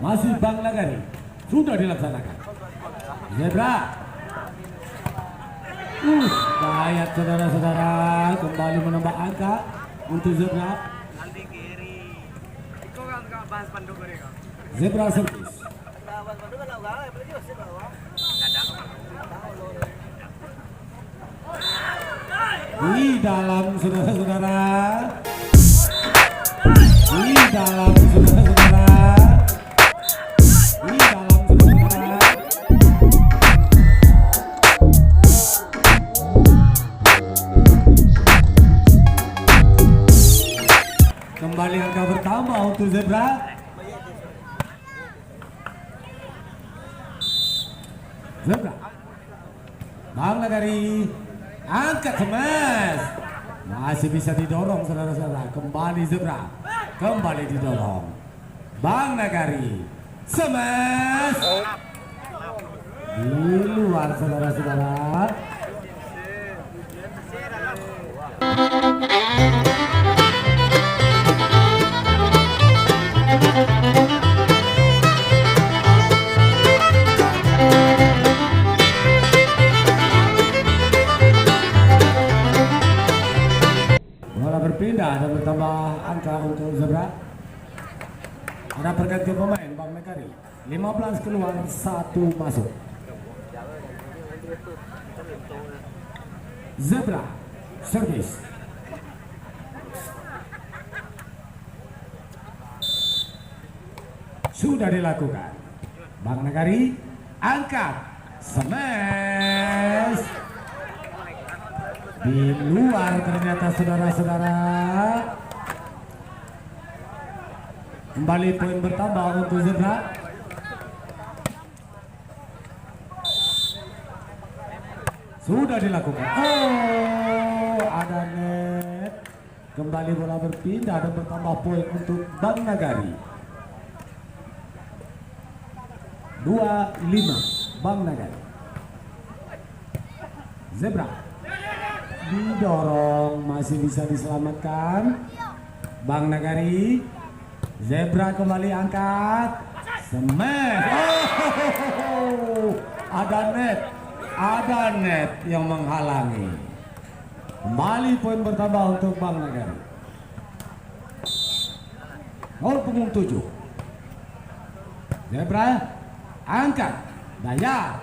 Masih Bang Nagari. Sudah dilaksanakan. Zebra. Gayat saudara-saudara, kembali menambah angka untuk Zebra. Zebra servis. Di dalam saudara-saudara. Di dalam saudara-saudara. Di dalam saudara-saudara. Kembali angka pertama untuk Zebra. Zebra. Bang Nagari angkat smash. Masih bisa didorong saudara-saudara. Kembali Zebra. Kembali didorong. Bang Nagari smash. Di luar saudara-saudara. Berpindah dan bertambah angka untuk Zebra. Ada pergantian pemain Bang Nagari. 15 keluar, 1 masuk. Zebra servis. Sudah dilakukan. Bang Nagari angkat smash. Di luar ternyata saudara-saudara. Kembali poin bertambah untuk Zebra. Sudah dilakukan. Oh, ada net. Kembali bola berpindah dan bertambah poin untuk Bang Nagari. 2-5 Bang Nagari. Zebra didorong, masih bisa diselamatkan Bang Nagari. Zebra kembali angkat smash. Oh, ada net yang menghalangi. Kembali poin bertambah untuk Bang Nagari. 0.7. Zebra angkat daya.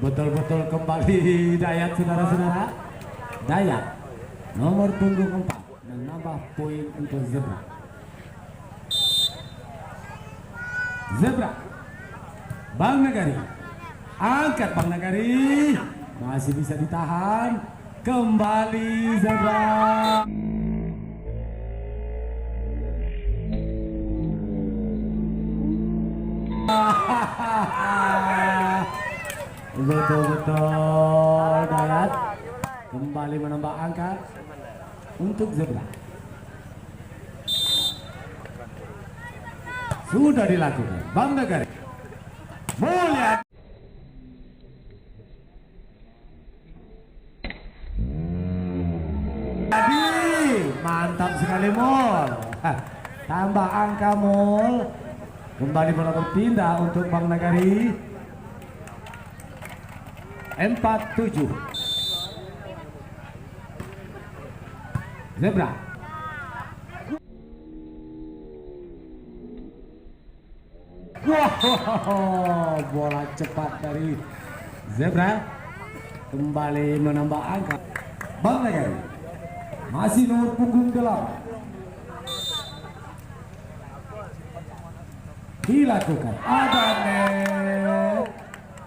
Betul-betul kembali Dayat saudara-saudara. Dayat nomor punggung 4 dan nambah poin untuk Zebra. Zebra Bang Nagari angkat. Bang Nagari masih bisa ditahan. Kembali Zebra. Betul-betul Dayat kembali menambah angka untuk Zebra. Sudah dilakukan Bang Nagari. Mulia. Jadi mantap sekali Mol. Tambah angka Mol. Kembali bola berpindah untuk Bang Nagari. 4-7. Zebra. Wow, bola cepat dari Zebra. Kembali menambah angka. Bang Nagari masih nomor punggung 8. Dilakukan. Ada net.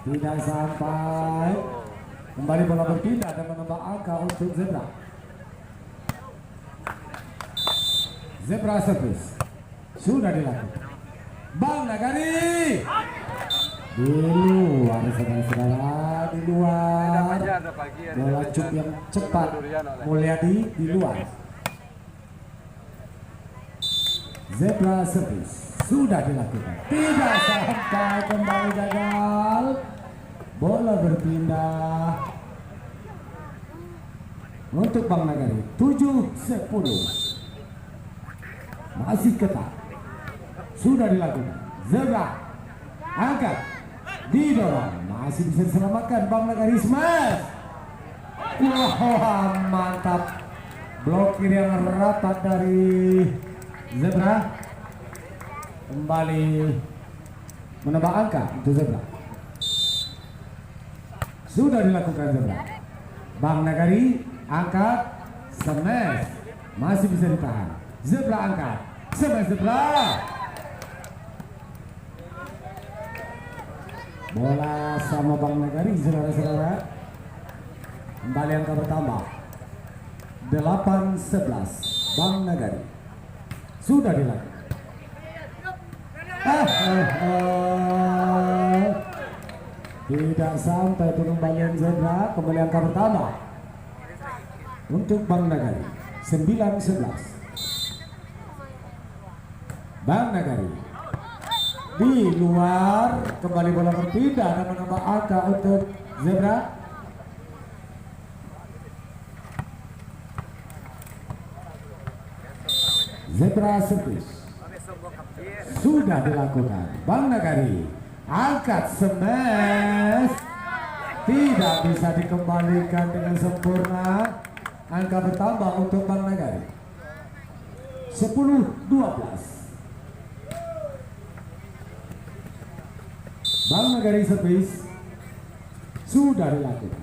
Tidak sampai. Kembali bola berpindah dan menambah angka untuk Zebra. Zebra servis. Sudah dilakukan. Bang Nagari. Di luar saudara-saudara. Di luar. Bola cuk yang cepat. Mulyadi di luar. Zebra servis. Sudah dilakukan. Tidak sampai. Kembali gagal. Bola berpindah untuk Bang Nagari 7-10. Masih ketat, sudah dilakukan. Zebra angkat, didorong, masih bisa diselamatkan. Bang Nagari smash. Wah, mantap, blokir yang rapat dari Zebra. Kembali menambah angka untuk Zebra. Sudah dilakukan Zebra. Bang Nagari angkat, smash, masih bisa ditahan. Zebra angkat, smash Zebra. Bola sama Bang Nagari, saudara-saudara. Kembali angka bertambah 8-11. Bang Nagari sudah dilakukan. Tidak sampai pengembalian Zebra. Kembali angka bertambah untuk Bang Nagari 9-11. Bang Nagari di luar, kembali bola berpindah dan menambah angka untuk Zebra. Zebra service sudah dilakukan. Bang Nagari angkat, smash, tidak bisa dikembalikan dengan sempurna. Angka bertambah untuk Bang Nagari 10-12. Bang Nagari service sudah dilakukan.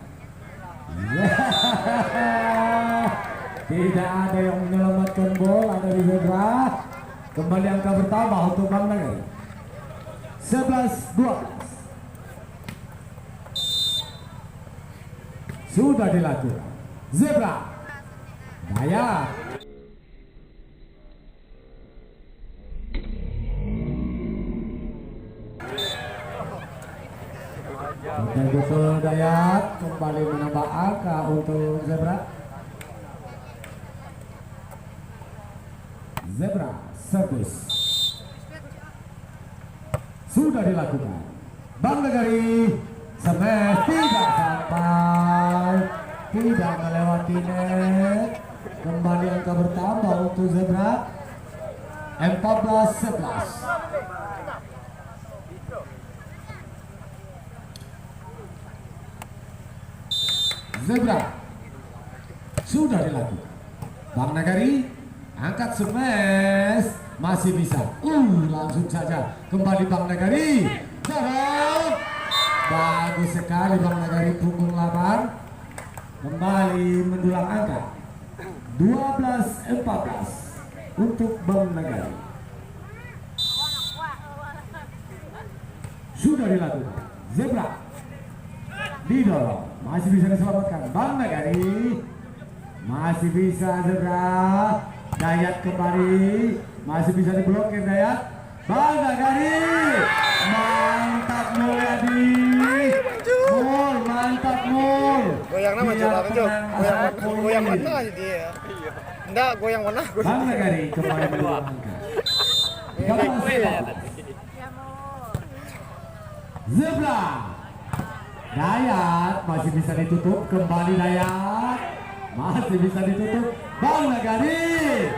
Tidak ada yang menyelamatkan bola dari Zebra. Kembali angka bertambah untuk Bang Nagari 11-12. Sudah dilakukan. Zebra Dayat betul Dayat kembali menambah angka untuk Zebra. Zebra service sudah dilakukan. Bang Nagari smash, tidak sampai, tidak melewati net. Kembali angka bertambah untuk Zebra 14-11. Zebra sudah dilakukan. Bang Nagari angkat, smash, masih bisa. Langsung saja kembali Bang Nagari. Jarang. Bagus sekali Bang Nagari, punggung 8. Kembali mendulang angka 12-14 untuk Bang Nagari. Sudah dilakukan. Zebra didorong, masih bisa diselamatkan. Bang Nagari masih bisa. Zebra Dayat kembali, masih bisa diblokir Dayat. Bang Nagari mantap Mulyadi. Mul, mantap Mul. Goyang nama coba goyang mana aja dia. Enggak, goyang mana? Bang Nagari kembali mendulang angka 13-14. Zebra Dayat masih bisa ditutup. Kembali Dayat masih bisa ditutup. Bang Nagari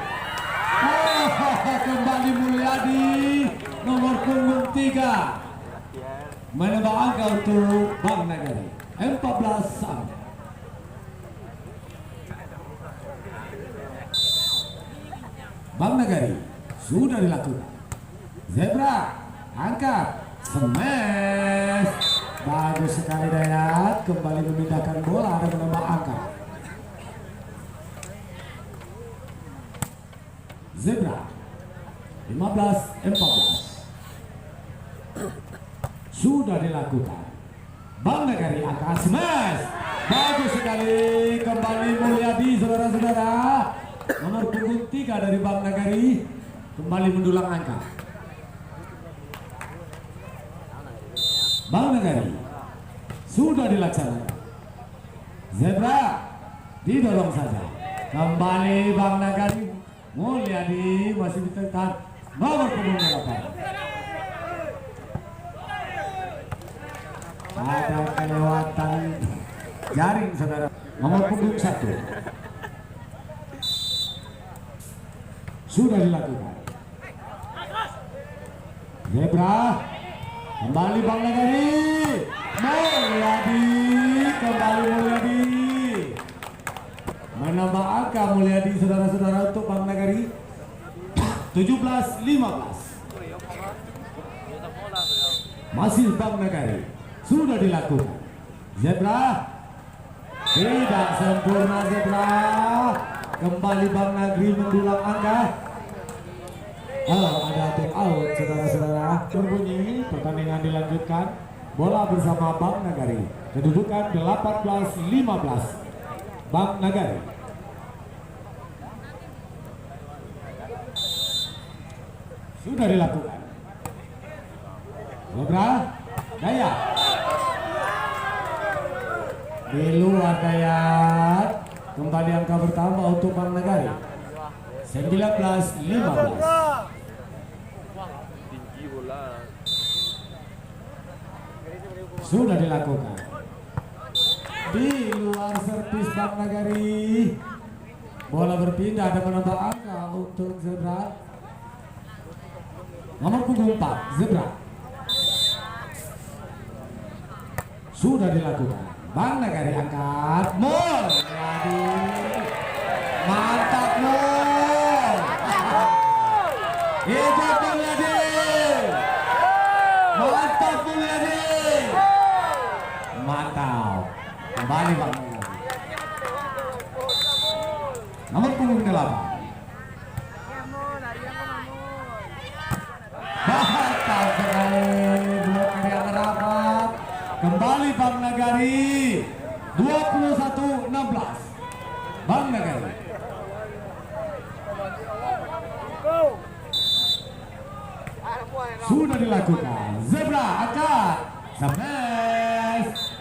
kembali Mulyadi nomor punggung 3 menambah angka untuk Bang Nagari 14-14. Bang Nagari sudah dilakukan. Zebra angkat, smash, bagus sekali Dayat. Kembali memindahkan bola dan menambah angka. Zebra 15-14. Sudah dilakukan. Bang Nagari angkat, smash, bagus sekali. Kembali Mulyadi, saudara-saudara. Nomor punggung 3 dari Bang Nagari kembali mendulang angka. Bang Nagari sudah dilaksanakan. Zebra didorong saja. Kembali Bang Nagari. Mulyadi masih ditekan. Nomor punggung 8. Ada kelewatan jaring saudara. Nomor punggung 1. Sudah dilakukan. Zebra kembali Bang Nagari. Mulyadi kembali Mulyadi. Menambah angka Mulyadi saudara-saudara untuk Bang Nagari. 17-15. Masih Bang Nagari. Sudah dilakukan. Zebra tidak sempurna Zebra. Kembali Bang Nagari mendulang angka. Ada take out saudara-saudara. Berbunyi pertandingan dilanjutkan. Bola bersama Bang Nagari. Kedudukan 18-15. Bang Nagari. Sudah dilakukan. Zebra Dayat. Di luar Dayat. Kembali angka bertambah untuk Bang Nagari. 19-15. Sudah dilakukan. Di luar servis Bang Nagari. Bola berpindah dan menambah angka untuk Zebra. Nomor punggung 4 Zebra. Sudah dilakukan. Bang Nagari angkat. Mulyadi. Mantap Mul. Hidup Mulyadi. Mantap Mulyadi. Mantap. Kembali Bang Nagari. Nomor punggung 8. Mantap sekali. Blok yang rapat. Kembali Bang Nagari. 21-16. Bang Nagari. Sudah dilakukan. Zebra angkat. Smash.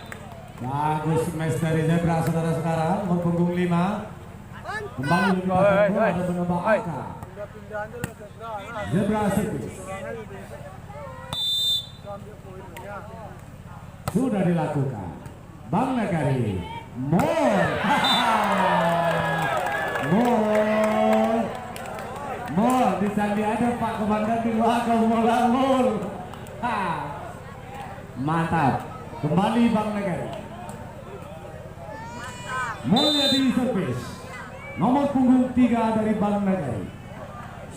Bagus smash dari Zebra saudara-saudara. Nomor punggung 5. Kembali ada menambah angka. Zebra service. Sudah dilakukan. Bang Nagari. More. More. Di sandi ada Pak Komandan di luar Mul. Mantap. Kembali Bang Nagari. Mulyadi service. Nomor punggung 3 dari Bang Nagari.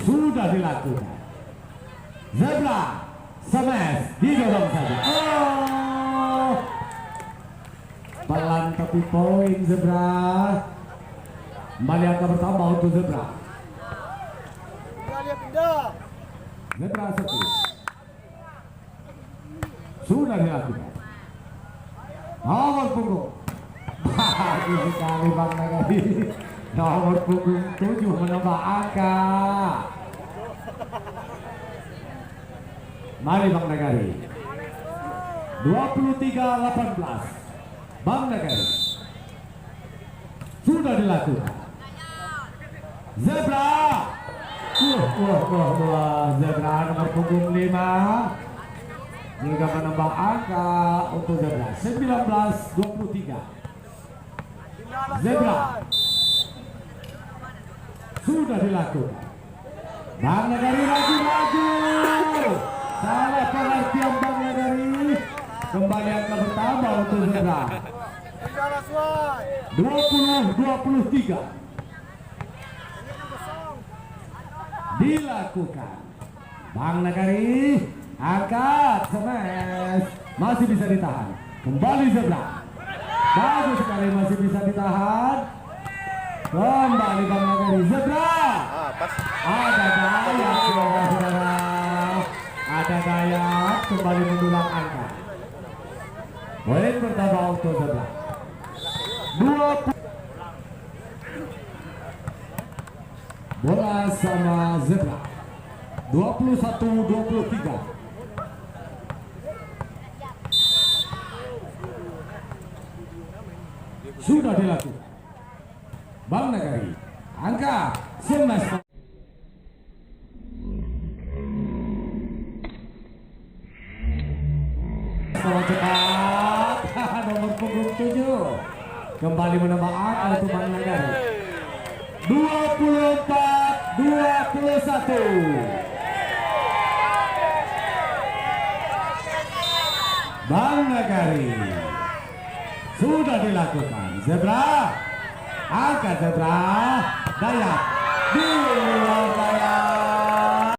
Sudah dilakukan. Zebra smash didorong saja. Pelan tapi poin Zebra. Kembali angka bertambah untuk Zebra. Zebra servis. Sudah dilakukan. Nomor punggung. Bagus sekali Bang Nagari. Nomor punggung 7 menambah angka. Mari Bang Nagari. 23-18. Bang Nagari. Sudah dilakukan. Zebra. Zebra nomor punggung 5 juga menambah angka untuk Zebra. 19-23. Zebra. Sudah dilakukan. Bang Nagari ragu-ragu. Salah pengertian Bang Nagari. Kembali angka bertambah untuk Zebra. 20-23. Dilakukan. Bang Nagari angkat smash. Masih bisa ditahan. Kembali Zebra. Bagus sekali, masih bisa ditahan. Kembali Bang Nagari. Zebra. Ada Dayat saudara-saudara. Ada Dayat kembali mendulang angka. Poin pertama untuk Zebra. 20. Bola sama Zebra. 21-23. Sudah dilakukan. Bang Nagari angka smash. Cepat. Nomor punggung 7 kembali menambah angka untuk Bang Nagari. 24-23. 21. Bang Nagari sudah dilakukan. Zebra, angkat zebra, Dayak di luar Dayak.